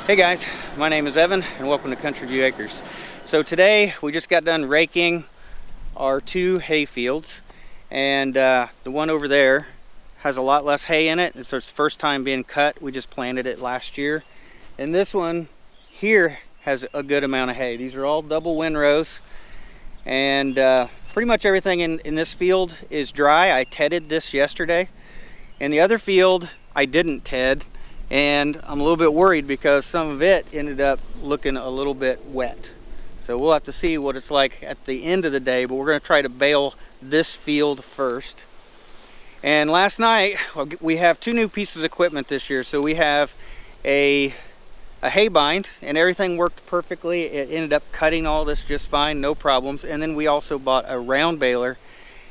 Hey guys, my name is Evan and welcome to Country View Acres. So today we just got done raking our two hay fields, and the one over there has a lot less hay in it. It's its first time being cut. We just planted it last year. And this one here has a good amount of hay. These are all double windrows, and pretty much everything in this field is dry. I tedded this yesterday. In the other field I didn't ted, and I'm a little bit worried because some of it ended up looking a little bit wet. So we'll have to see what it's like at the end of the day, but we're going to try to bale this field first. And last night, we have two new pieces of equipment this year. So we have a hay bind, and everything worked perfectly. It ended up cutting all this just fine, no problems. And then we also bought a round baler,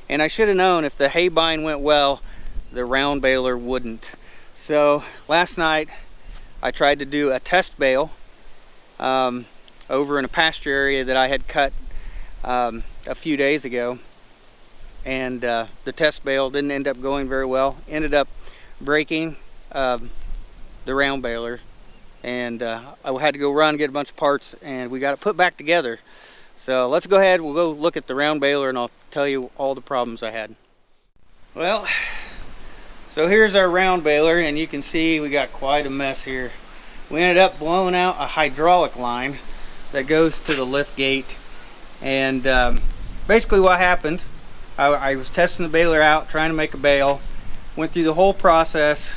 and I should have known if the hay bind went well, the round baler wouldn't. So last night I tried to do a test bale over in a pasture area that I had cut a few days ago, and the test bale didn't end up going very well. Ended up breaking the round baler, and I had to go run and get a bunch of parts, and we got it put back together. So let's go ahead, we'll go look at the round baler and I'll tell you all the problems I had. Well, so here's our round baler, and you can see we got quite a mess here. We ended up blowing out a hydraulic line that goes to the lift gate, and basically what happened, I was testing the baler out, trying to make a bale, went through the whole process,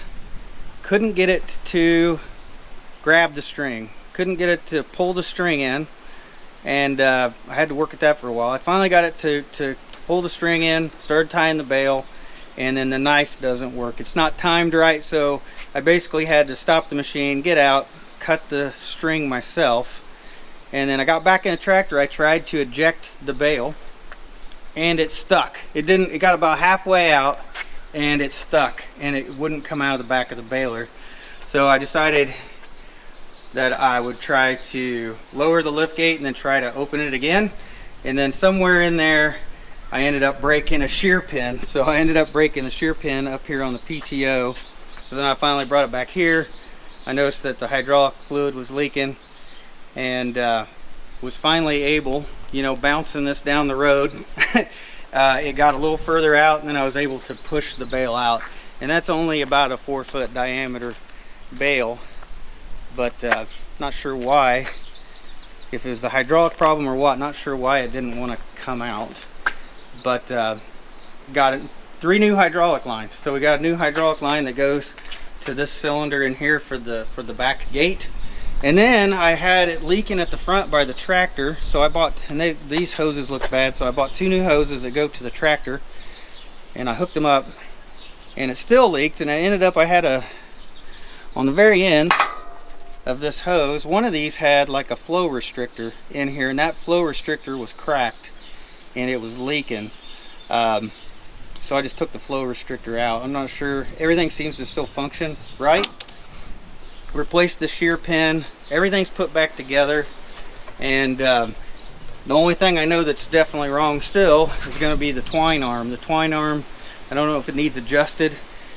couldn't get it to grab the string, couldn't get it to pull the string in, and I had to work at that for a while. I finally got it to pull the string in, started tying the bale, and then the knife doesn't work. It's not timed right, so I basically had to stop the machine, get out, cut the string myself, and then I got back in the tractor. I tried to eject the bale, and it stuck. It got about halfway out, and it stuck, and it wouldn't come out of the back of the baler. So I decided that I would try to lower the lift gate and then try to open it again, and then somewhere in there I ended up breaking a shear pin. So I ended up breaking the shear pin up here on the PTO. So then I finally brought it back here. I noticed that the hydraulic fluid was leaking, and was finally able, bouncing this down the road. It got a little further out, and then I was able to push the bale out. And that's only about a 4-foot diameter bale, but not sure why, if it was the hydraulic problem or what, not sure why it didn't want to come out. But got 3 new hydraulic lines. So we got a new hydraulic line that goes to this cylinder in here for the back gate, and then I had it leaking at the front by the tractor. So I bought, and these hoses look bad, so I bought 2 new hoses that go to the tractor, and I hooked them up, and it still leaked. And I ended up, I had on the very end of this hose, one of these had like a flow restrictor in here, and that flow restrictor was cracked and it was leaking. So I just took the flow restrictor out. I'm not sure, everything seems to still function right. Replaced the shear pin, everything's put back together, and the only thing I know that's definitely wrong still is going to be the twine arm. The twine arm, I don't know if it needs adjusted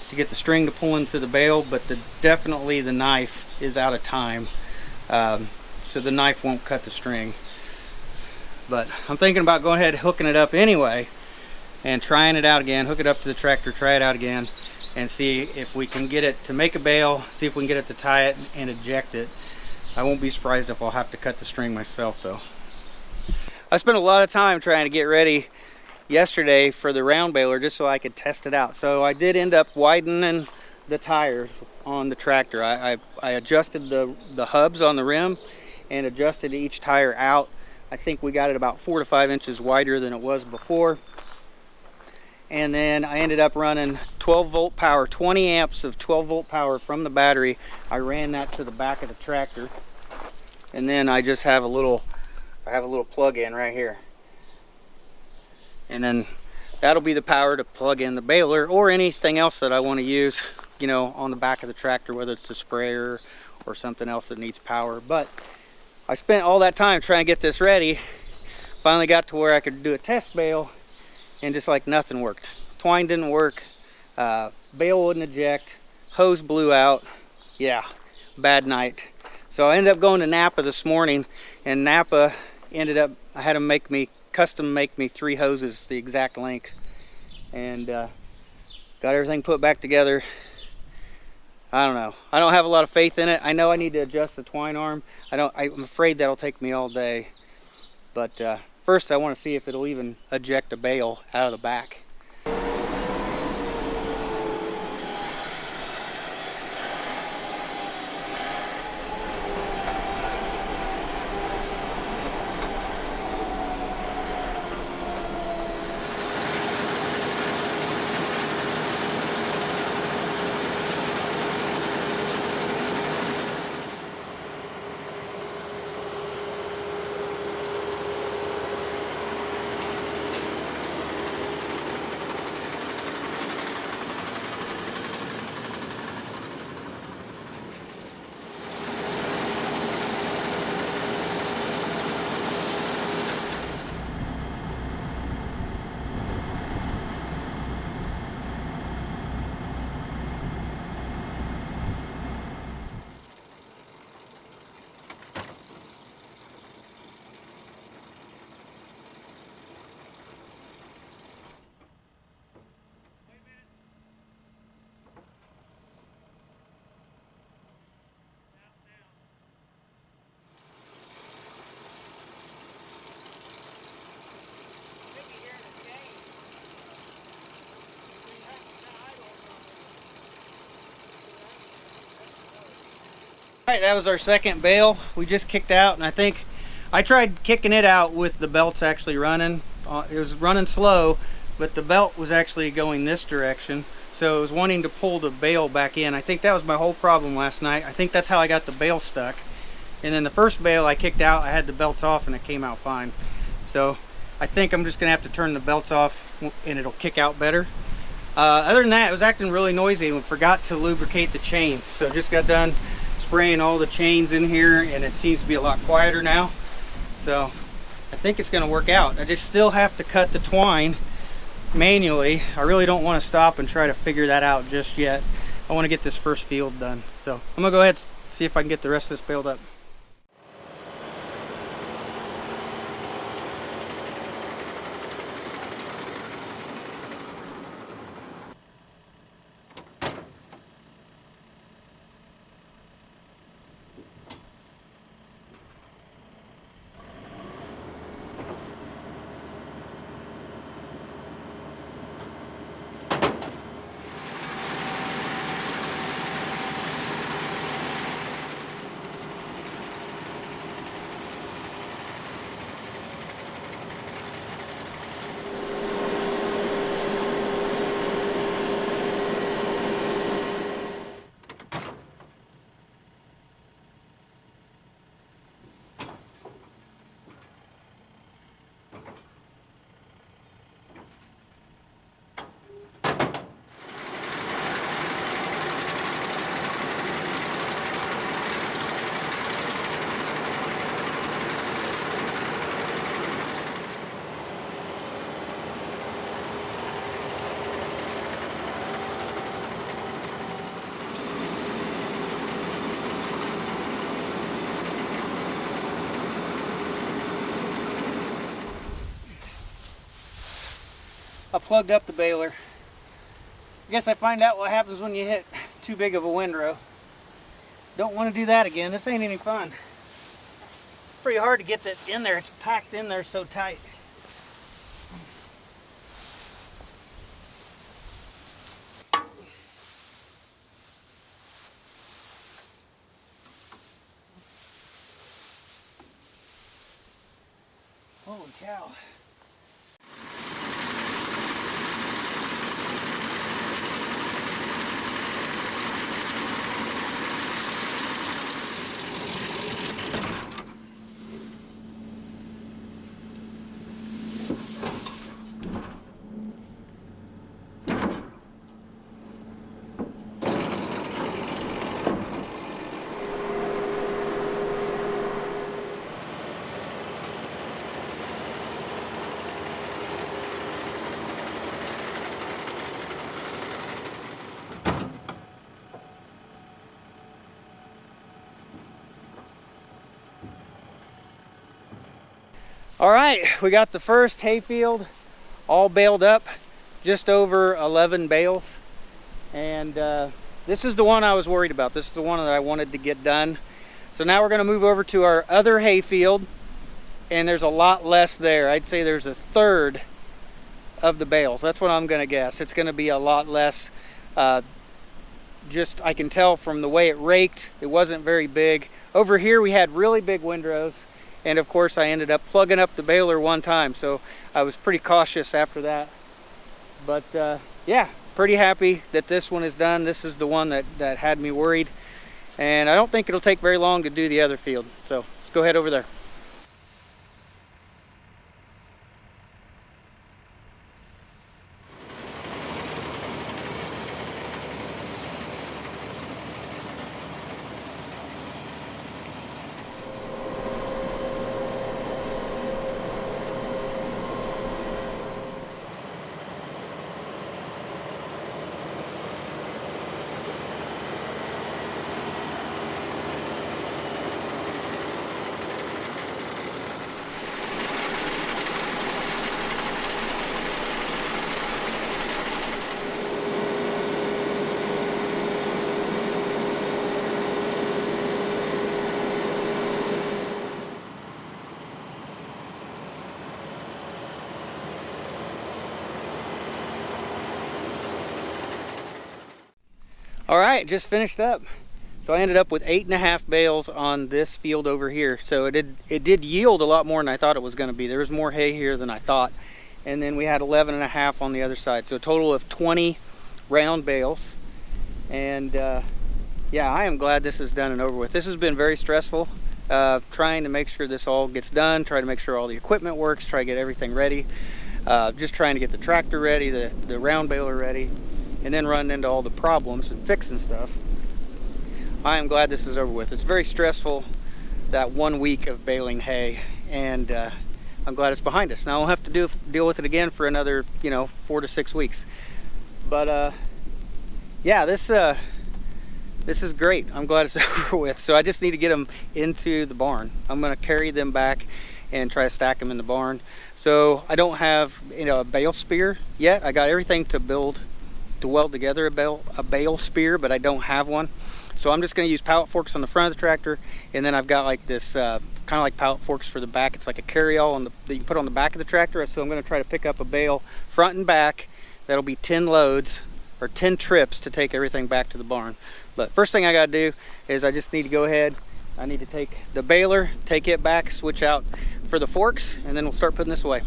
to get the string to pull into the bale, but definitely the knife is out of time, so the knife won't cut the string. But I'm thinking about going ahead and hooking it up anyway and trying it out again, hook it up to the tractor, try it out again, and see if we can get it to make a bale, see if we can get it to tie it and eject it. I won't be surprised if I'll have to cut the string myself though. I spent a lot of time trying to get ready yesterday for the round baler just so I could test it out. So I did end up widening the tires on the tractor. I adjusted the hubs on the rim and adjusted each tire out. I think we got it about 4 to 5 inches wider than it was before. And then I ended up running 12 volt power, 20 amps of 12 volt power from the battery. I ran that to the back of the tractor. And then I just have I have a little plug in right here. And then that'll be the power to plug in the baler or anything else that I want to use, on the back of the tractor, whether it's a sprayer or something else that needs power. But I spent all that time trying to get this ready. Finally got to where I could do a test bale, and just like nothing worked. Twine didn't work, bale wouldn't eject, hose blew out. Yeah, bad night. So I ended up going to Napa this morning, and Napa ended up, I had them custom make me 3 hoses the exact length, and got everything put back together. I don't know. I don't have a lot of faith in it. I know I need to adjust the twine arm. I'm afraid that'll take me all day. But first I want to see if it'll even eject a bale out of the back. Alright, that was our second bale we just kicked out, and I think I tried kicking it out with the belts actually running. It was running slow, but the belt was actually going this direction, so it was wanting to pull the bale back in. I think that was my whole problem last night. I think that's how I got the bale stuck. And then the first bale I kicked out, I had the belts off and it came out fine. So I think I'm just gonna have to turn the belts off and it'll kick out better. Other than that, it was acting really noisy and forgot to lubricate the chains. So just got done spraying all the chains in here and it seems to be a lot quieter now. So I think it's going to work out. I just still have to cut the twine manually. I really don't want to stop and try to figure that out just yet. I want to get this first field done. So I'm going to go ahead and see if I can get the rest of this baled up. I plugged up the baler. I guess I find out what happens when you hit too big of a windrow. Don't want to do that again. This ain't any fun. Pretty hard to get that in there. It's packed in there so tight. Holy cow. All right, we got the first hayfield all baled up, just over 11 bales. And this is the one I was worried about. This is the one that I wanted to get done. So now we're gonna move over to our other hayfield, and there's a lot less there. I'd say there's a third of the bales. That's what I'm gonna guess. It's gonna be a lot less. Just I can tell from the way it raked, it wasn't very big. Over here we had really big windrows, and of course I ended up plugging up the baler one time, so I was pretty cautious after that. But yeah, pretty happy that this one is done. This is the one that had me worried, and I don't think it'll take very long to do the other field. So let's go ahead over there. All right, just finished up. So I ended up with 8.5 bales on this field over here. So it did yield a lot more than I thought it was going to be. There was more hay here than I thought. And then we had 11.5 on the other side. So a total of 20 round bales. And yeah, I am glad this is done and over with. This has been very stressful. Trying to make sure this all gets done, try to make sure all the equipment works, try to get everything ready. Just trying to get the tractor ready, the round baler ready, and then run into all the problems and fixing stuff. I am glad this is over with. It's very stressful, that 1 week of baling hay, and I'm glad it's behind us. Now I won't have to deal with it again for another, 4 to 6 weeks. But yeah, this is great. I'm glad it's over with. So I just need to get them into the barn. I'm gonna carry them back and try to stack them in the barn. So I don't have a bale spear yet. I got everything to weld together a bale spear, but I don't have one. So I'm just going to use pallet forks on the front of the tractor, and then I've got like this kind of like pallet forks for the back. It's like a carry-all that you can put on the back of the tractor. So I'm going to try to pick up a bale front and back. That'll be 10 loads or 10 trips to take everything back to the barn. But first thing I got to do is I just need to go ahead. I need to take the baler, take it back, switch out for the forks, and then we'll start putting this away.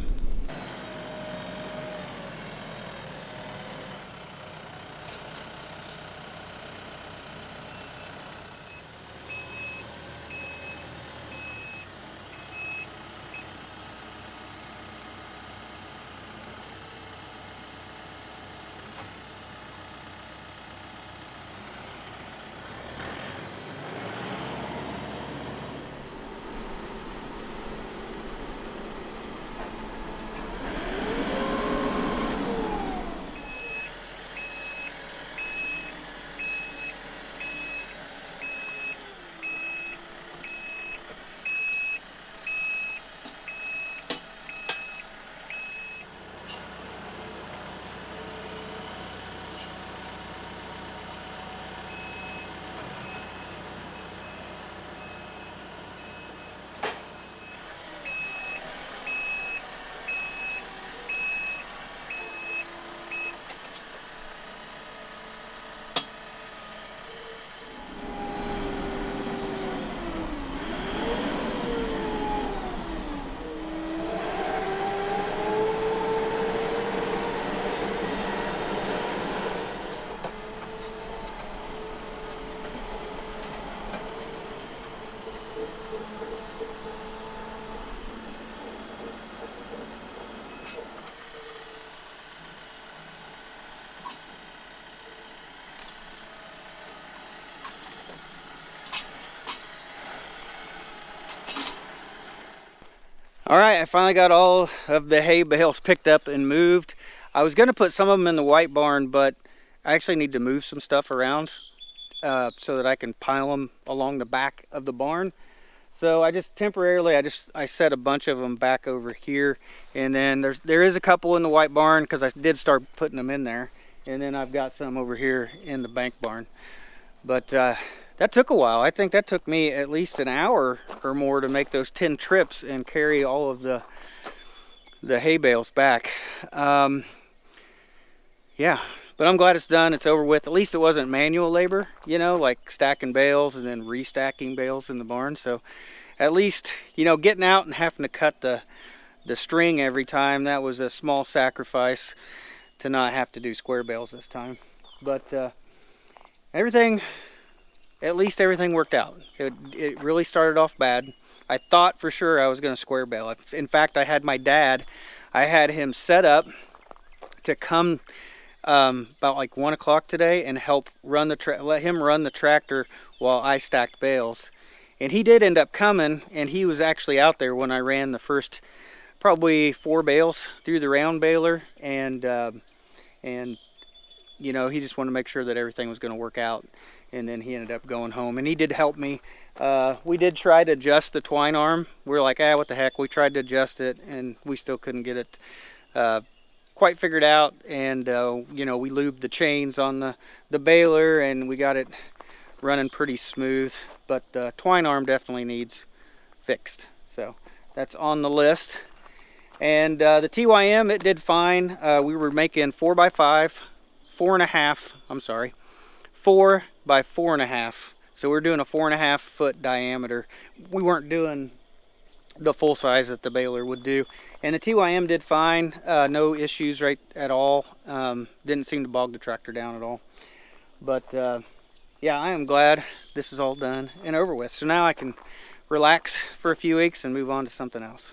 All right, I finally got all of the hay bales picked up and moved. I was gonna put some of them in the white barn, but I actually need to move some stuff around so that I can pile them along the back of the barn. So I just temporarily, I set a bunch of them back over here, and then there is a couple in the white barn because I did start putting them in there, and then I've got some over here in the bank barn. But that took a while. I think that took me at least an hour or more to make those 10 trips and carry all of the hay bales back. Yeah, but I'm glad it's done. It's over with. At least it wasn't manual labor, you know, like stacking bales and then restacking bales in the barn. So at least, you know, getting out and having to cut the string every time, that was a small sacrifice to not have to do square bales this time. But at least everything worked out. It really started off bad. I thought for sure I was going to square bale. In fact, I had my dad, I had him set up to come about like 1 o'clock today and help run let him run the tractor while I stacked bales. And he did end up coming, and he was actually out there when I ran the first probably 4 bales through the round baler, and you know, he just wanted to make sure that everything was going to work out, and then he ended up going home, and he did help me. We did try to adjust the twine arm. We were like, what the heck. We tried to adjust it, and we still couldn't get it quite figured out. And you know, we lubed the chains on the baler, and we got it running pretty smooth. But the twine arm definitely needs fixed, so that's on the list. And the TYM, it did fine. We were making 4 by 5, 4.5. I'm sorry, 4 by 4.5. So we're doing a 4.5 foot diameter. We weren't doing the full size that the baler would do. And the TYM did fine. No issues right at all. Didn't seem to bog the tractor down at all. But yeah, I am glad this is all done and over with. So now I can relax for a few weeks and move on to something else.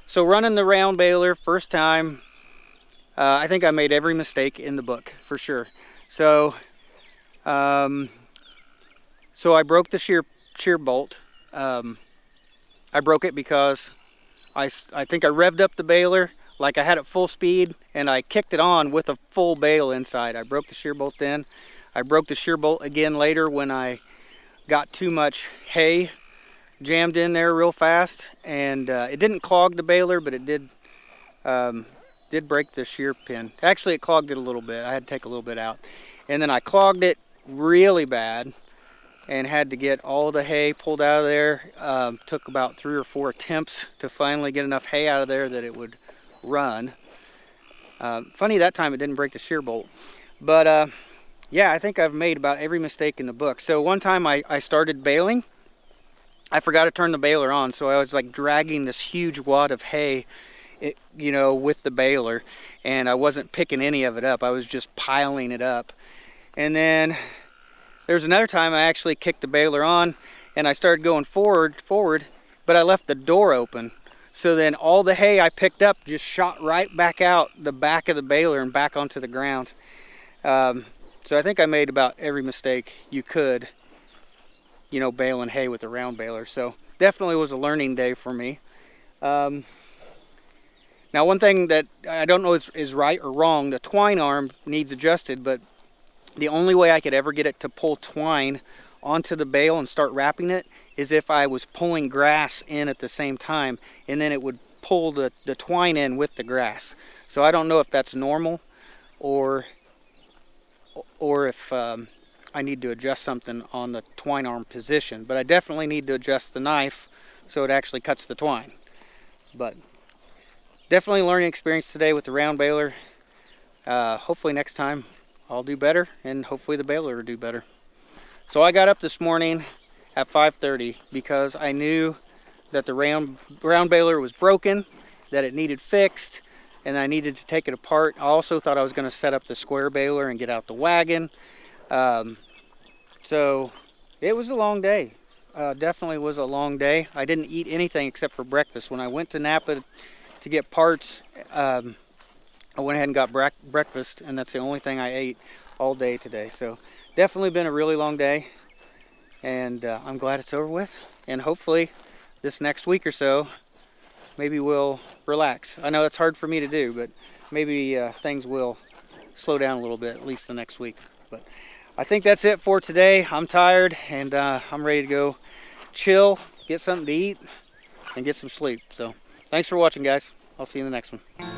So running the round baler, first time, I think I made every mistake in the book for sure. So I broke the shear bolt. I broke it because I think I revved up the baler like I had it full speed, and I kicked it on with a full bale inside. I broke the shear bolt then. I broke the shear bolt again later when I got too much hay jammed in there real fast, and it didn't clog the baler, but it did break the shear pin. Actually, it clogged it a little bit. I had to take a little bit out, and then I clogged it really bad and had to get all the hay pulled out of there. Took about 3 or 4 attempts to finally get enough hay out of there that it would run. Funny, that time it didn't break the shear bolt. But yeah, I think I've made about every mistake in the book. So one time I started baling. I forgot to turn the baler on, so I was like dragging this huge wad of hay, you know, with the baler, and I wasn't picking any of it up. I was just piling it up. And then there's another time I actually kicked the baler on, and I started going forward, but I left the door open. So then all the hay I picked up just shot right back out the back of the baler and back onto the ground. So I think I made about every mistake you could, you know, baling hay with a round baler. So definitely was a learning day for me. Now, one thing that I don't know is right or wrong, the twine arm needs adjusted, but the only way I could ever get it to pull twine onto the bale and start wrapping it is if I was pulling grass in at the same time, and then it would pull the twine in with the grass. So I don't know if that's normal or if I need to adjust something on the twine arm position, but I definitely need to adjust the knife so it actually cuts the twine. But definitely a learning experience today with the round baler. Hopefully next time I'll do better, and hopefully the baler will do better. So I got up this morning at 5:30 because I knew that the round baler was broken, that it needed fixed, and I needed to take it apart. I also thought I was going to set up the square baler and get out the wagon. So it was a long day. Definitely was a long day. I didn't eat anything except for breakfast. When I went to Napa to get parts, I went ahead and got breakfast, and that's the only thing I ate all day today. So definitely been a really long day, and I'm glad it's over with. And hopefully this next week or so, maybe we'll relax. I know that's hard for me to do, but maybe things will slow down a little bit, at least the next week. But I think that's it for today. I'm tired, and I'm ready to go chill get something to eat, and get some sleep. So thanks for watching, guys. I'll see you in the next one.